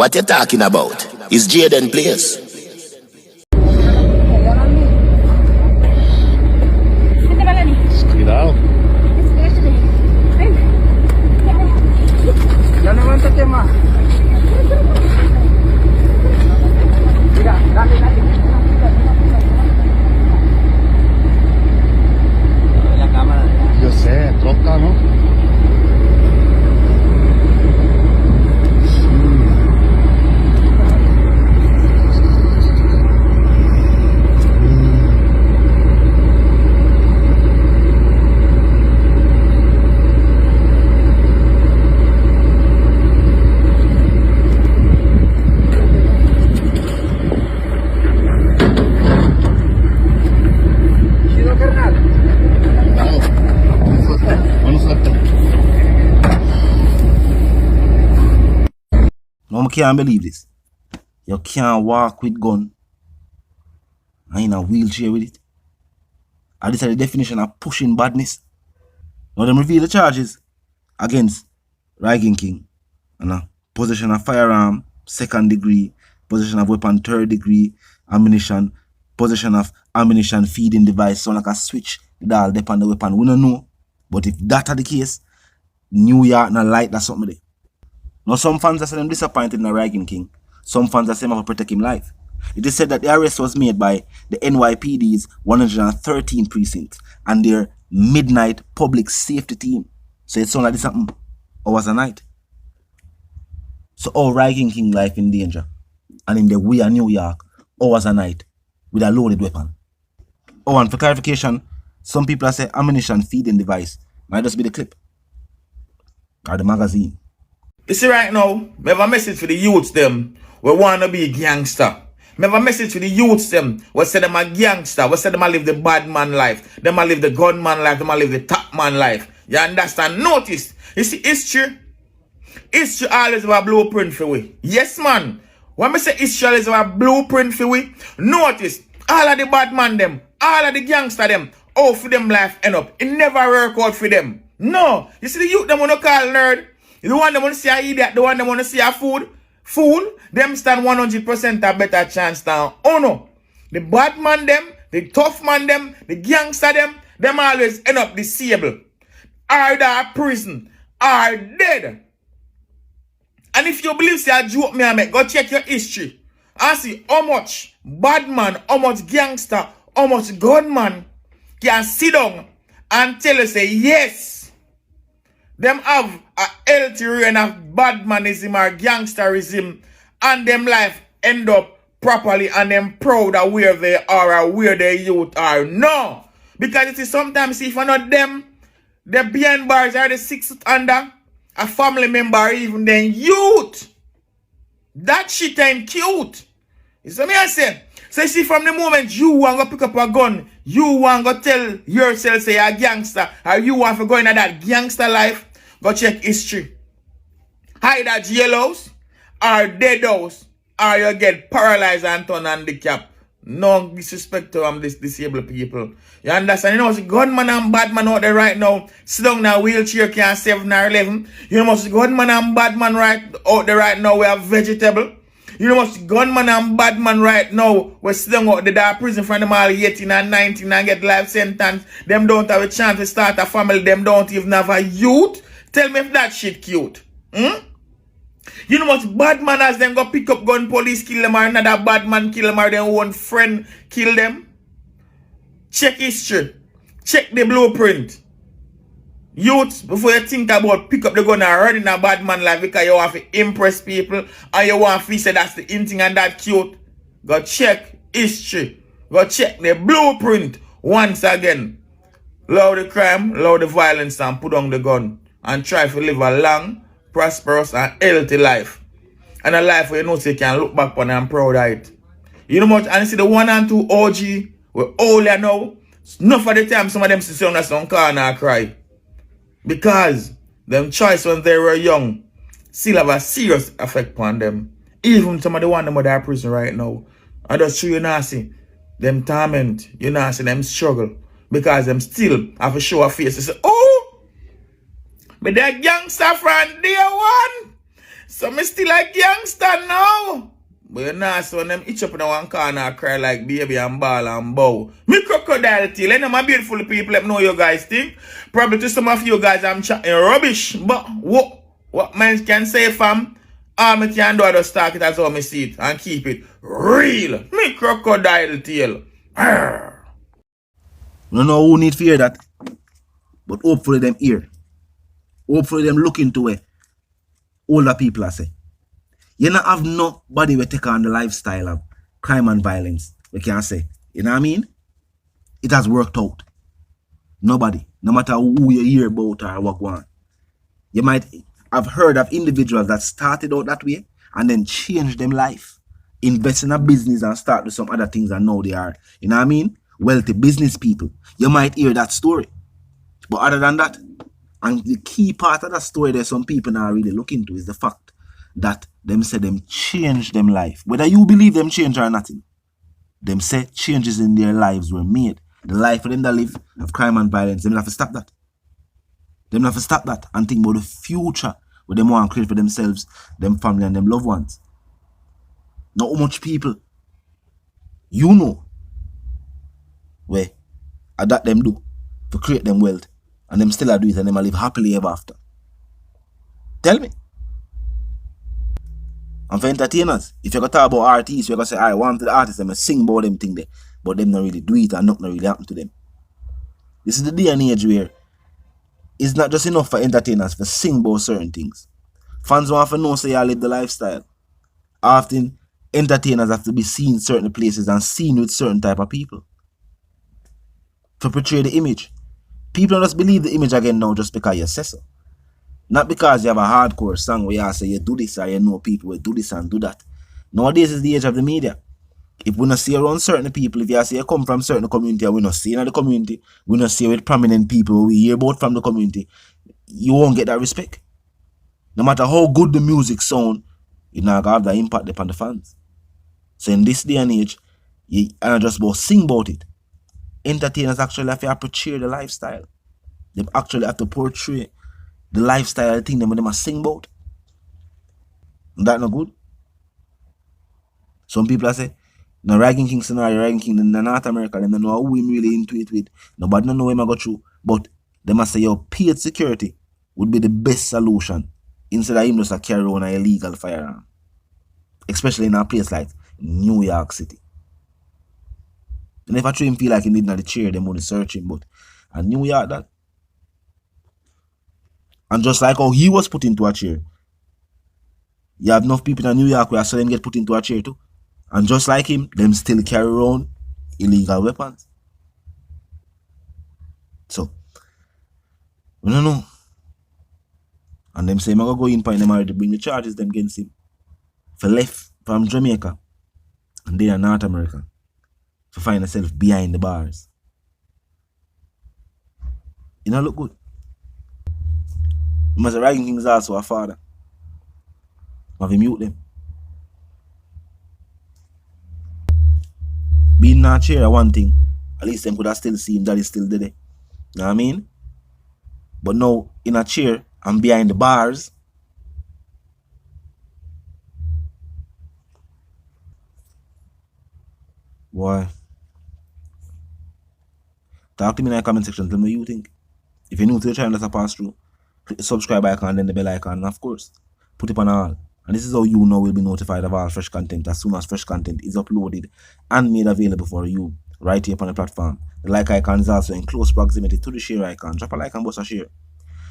What you talking about? Is Jaden place? Cuidado. Ya levántate más. Mira, dale, dale. La cámara. Yo sé, troca, ¿no? No, I can't believe this. You can't walk with gun and in a wheelchair with it. And this is the definition of pushing badness. Now them reveal the charges against Rygin King. And possession of firearm, 2nd degree, possession of weapon, 3rd degree, ammunition, possession of ammunition feeding device, so like a switch, it all depend on the weapon. We don't know. But if that are the case, New York not like that something there. Now some fans are saying them disappointed in the Rygin King. Some fans are saying to protect him life. It is said that the arrest was made by the NYPD's 113 precinct and their midnight public safety team. So it sounds like this happened hours a night. So all Rygin King life in danger. And in the way of New York, hours a night with a loaded weapon. Oh, and for clarification, some people are saying ammunition feeding device. Might just be the clip. Or the magazine. You see right now, we have a message for the youths them we want to be gangster. We have a message for the youths them we say them a gangster, we say them a live the bad man life, them a live the gunman life, them a live the top man life. You understand? Notice, you see history always have a blueprint for we. Yes man, when we say history always have a blueprint for we, notice, all of the bad man them, all of the gangster them, how for them life end up. It never work out for them. No, you see the youth them wanna call nerd. The one that want to see a idiot, the one that want to see a fool, them stand 100% a better chance than oh no. The bad man them, the tough man them, the gangster them always end up disabled. Either prison, or dead. And if you believe say a joke me I make, go check your history. And see how much bad man, how much gangster, how much gunman can sit down and tell you say yes. Them have a healthy reign of badmanism or gangsterism and them life end up properly and them proud of where they are or where their youth are. No. Because it is sometimes if not them, the behind bars are the 6th under, a family member or even then youth. That shit ain't cute. You see me I say? So you see from the moment you want to pick up a gun, you want to tell yourself say you're a gangster or you want to go into that gangster life, go check history. Either jailhouse or dead house or you get paralyzed and turn handicap. No disrespect to this disabled people. You understand? You know, it's gunman and bad man out there right now. Sit down in a wheelchair, can't 7 or 11. You know, it's gunman and bad man right out there right now. We have vegetable. You know, it's gunman and bad man right now. We're sitting out the dark prison from them all 18 and 19 and get life sentence. Them don't have a chance to start a family. Them don't even have a youth. Tell me if that shit cute. You know what bad man as them go pick up gun, police kill them or another bad man kill them or their own friend kill them? Check history. Check the blueprint. Youth, before you think about pick up the gun and run in a bad man life because you want to impress people and you want to say that's the in thing and that cute, go check history. Go check the blueprint once again. Allow the crime, allow the violence and put on the gun. And try to live a long, prosperous, and healthy life. And a life where you know so you can look back on and proud of it. You know much, and you see the 1 and 2 OG, we're older now. Enough of the time some of them sit on some corner and cry. Because them choice when they were young still have a serious effect on them. Even some of the one them are in prison right now. And that's true you not see them torment, you not see them struggle. Because them still have to show a face. They say, oh! But that gangster from day one. So me still a gangster now. But you know, so when them itch up in one corner cry like baby and ball and bow. Me crocodile tail. And my beautiful people, let me know you guys think. Probably to some of you guys I'm chatting rubbish. But what man can say, fam? All me can do is just talk it as how me see it and keep it real. Me crocodile tail. Arr. I don't know who need to hear that. But hopefully them hear. Hopefully them look into it. Older people I say. You not have nobody will take on the lifestyle of crime and violence. We can say. You know what I mean? It has worked out. Nobody. No matter who you hear about or what go on. You might have heard of individuals that started out that way and then changed them life. Invest in a business and start with some other things and now they are, you know what I mean? Wealthy business people. You might hear that story. But other than that, and the key part of that story that some people now really look into is the fact that them say them change them life. Whether you believe them change or nothing, them say changes in their lives were made. The life of them that live of crime and violence, them have to stop that. Them have to stop that and think about the future where them want to create for themselves, them family and them loved ones. Not how much people you know where that them do to create them wealth and them still do it and them live happily ever after. Tell me. And for entertainers, if you go talk about artists, you're going to say, I want the artists, them sing about them thing there, but them not really do it and nothing really happen to them. This is the day and age where it's not just enough for entertainers to sing about certain things. Fans want to know say you live the lifestyle. Often, entertainers have to be seen in certain places and seen with certain type of people to portray the image. People don't just believe the image again now just because you say so. Not because you have a hardcore song where you say you do this or you know people will do this and do that. Nowadays is the age of the media. If we not see around certain people, if you say you come from certain community and we not see in the community, we not see with prominent people we hear about from the community, you won't get that respect. No matter how good the music sound, it not gonna have that impact upon the fans. So in this day and age, you not just about sing about it. Entertainers actually have to portray the lifestyle. They actually have to portray the lifestyle thing them must sing about. And that not good. Some people are say, no Rygin King scenario, Rygin King in North America, they don't know who him really into it with. Nobody don't know him I go through. But they must say your paid security would be the best solution instead of him just carry on an illegal firearm. Especially in a place like New York City. And if I try him feel like he need the chair, they want to search him. But in New York that. And just like how he was put into a chair, you have enough people in New York where I saw them get put into a chair too. And just like him, them still carry around illegal weapons. So, we don't know. And them say, I'm going to go in for them already bring the charges them against him. For left from Jamaica and they are North America. To find herself behind the bars. You know, look good. Because the Rygin King is also a father. Have him mute them. Being in a chair one thing, at least them could have still seen that is still there. You know what I mean? But now in a chair and behind the bars. Boy. Talk to me in the comment section. Tell me what you think. If you're new to the channel that's a pass through, click the subscribe icon and then the bell icon. And of course, put it on all. And this is how you know will be notified of all fresh content as soon as fresh content is uploaded and made available for you right here on the platform. The like icon is also in close proximity to the share icon. Drop a like and bust a share.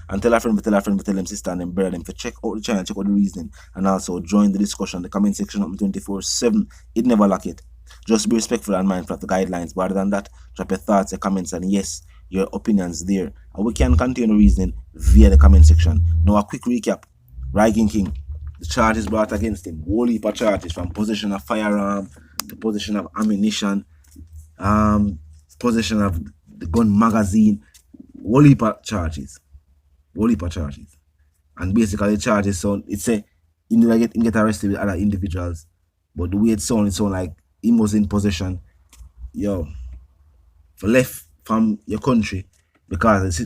And tell a friend, tell them sister and them brother them to check out the channel, check out the reasoning, and also join the discussion, the comment section up 24/7. It never lack it. Just be respectful and mindful of the guidelines. But other than that, drop your thoughts, your comments, and yes, your opinions there. And we can continue reasoning via the comment section. Now a quick recap. Rygin King, the charges brought against him, whole heap of charges from possession of firearm to possession of ammunition, possession of the gun magazine, whole heap of charges. Whole heap of charges. And basically the charges sound, it's a you get arrested with other individuals. But the way it sounds like he was in possession, for left from your country. Because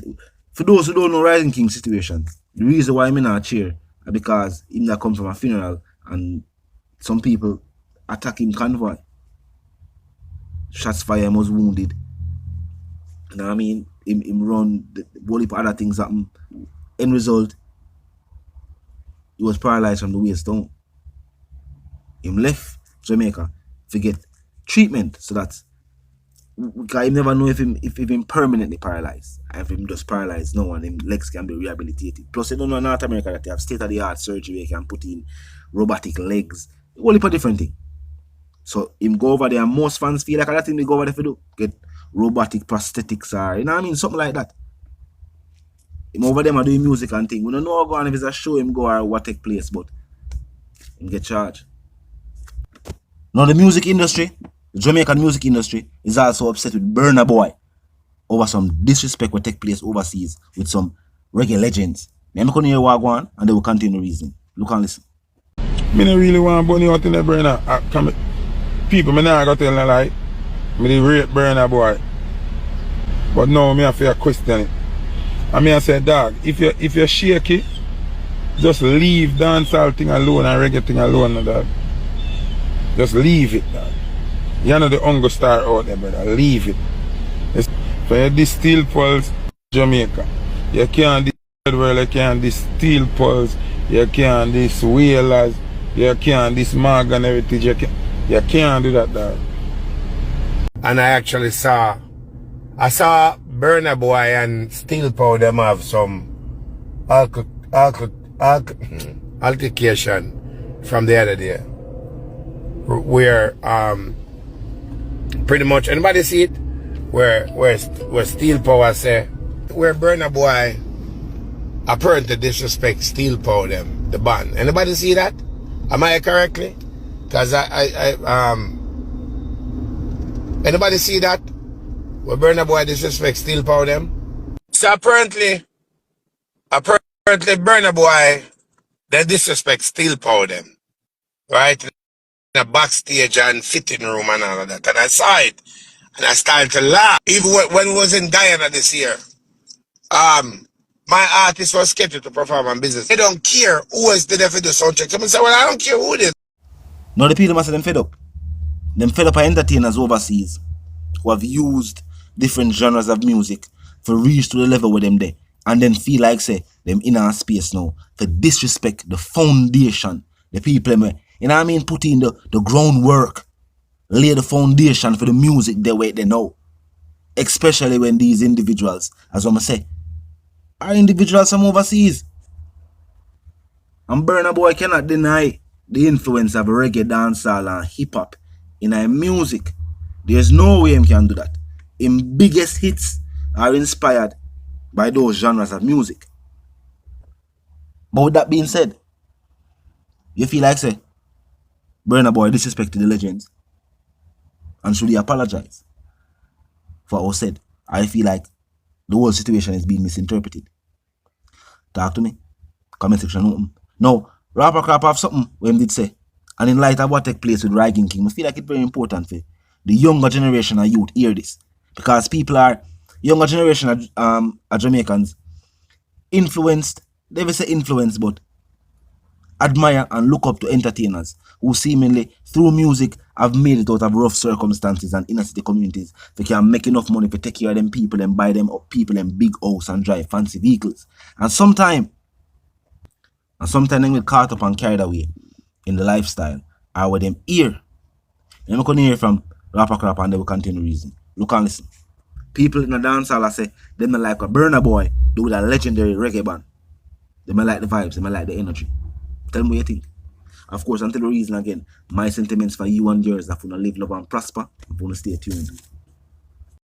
for those who don't know Rygin King situation, the reason why I'm in a chair because him that come from a funeral and some people attack him convoy. Shots fire, him was wounded. You know what I mean? Him run, the whole heap of other things happen. End result, he was paralyzed from the waist down. Him left Jamaica to get treatment so that because you never know if him permanently paralyzed. And if him just paralyzed, no one, him legs can be rehabilitated. Plus, you don't know in North America that they have state-of-the-art surgery where you can put in robotic legs. Only for different thing. So him go over there and most fans feel like that thing they go over there for do. Get robotic prosthetics or, you know what I mean? Something like that. Him over there and doing music and thing. We don't know how go on if it's a show him go or what take place, but him get charged. Now the music industry, the Jamaican music industry, is also upset with Burna Boy over some disrespect will take place overseas with some reggae legends. I'm going to hear what go on and they will continue reasoning. Look and listen. Me don't really want bunny out in the Burna. People, me not got tell no lie. Me dey rate Burna Boy. But now me have to question it. And me I say, dog, if you're shaky, just leave dancehall thing alone and reggae thing alone, dog. Just leave it, dog. You know the hunger star out there, brother. Leave it. It's, for you this Steel Pulse, Jamaica. You can't this world, you can't this Steel Pulse, you can't this Whalers, you can't this Morgan Heritage, you can't do that, dog. And I actually saw Burna Boy and Steel Power them have some altercation from the other day. Where pretty much anybody see it? Where Steel Power say where Burna Boy apparently disrespect Steel Power them, the band. Anybody see that? Am I correctly? Cause anybody see that? Where Burna Boy disrespect Steel Power them? So apparently Burna Boy they disrespect Steel Power them. Right? In a backstage and fitting room and all of that. And I saw it. And I started to laugh. Even when we was in Guyana this year. My artist was scheduled to perform on business. They don't care who is there for the sound check. Someone say, well, I don't care who it is. Now the people must have them fed up. Them fed up are entertainers overseas who have used different genres of music to reach to the level where them there. And then feel like say them in our space now to disrespect the foundation, the people them, you know what I mean, put in the groundwork, lay the foundation for the music they way they know. Especially when these individuals, as I'm say, are individuals from overseas. And Burna Boy cannot deny the influence of reggae, dancehall and hip hop in our music. There's no way him can do that. His biggest hits are inspired by those genres of music. But with that being said, you feel like say Burna Boy disrespected the legends and should he apologize for what said? I feel like the whole situation is being misinterpreted. Talk to me. Comment section open. Now, Rapper Crap have something when did say, and in light of what take place with Rygin King, I feel like it's very important for the younger generation of youth hear this. Because people are, younger generation of Jamaicans, influenced, they will say influenced, but admire and look up to entertainers who seemingly, through music, have made it out of rough circumstances and inner city communities. They can make enough money to take care of them people and buy them up people in big house and drive fancy vehicles. And sometimes they get caught up and carried away in the lifestyle or with them ear. And I'm going to hear from Rapper Crap and they will continue reason. Look and listen. People in the dancehall say they may like a Burna Boy do with a legendary reggae band. They may like the vibes, they may like the energy. Tell me what you think. Of course, until the reason again, my sentiments for you and yours that you live, love and prosper. I'm going to stay tuned.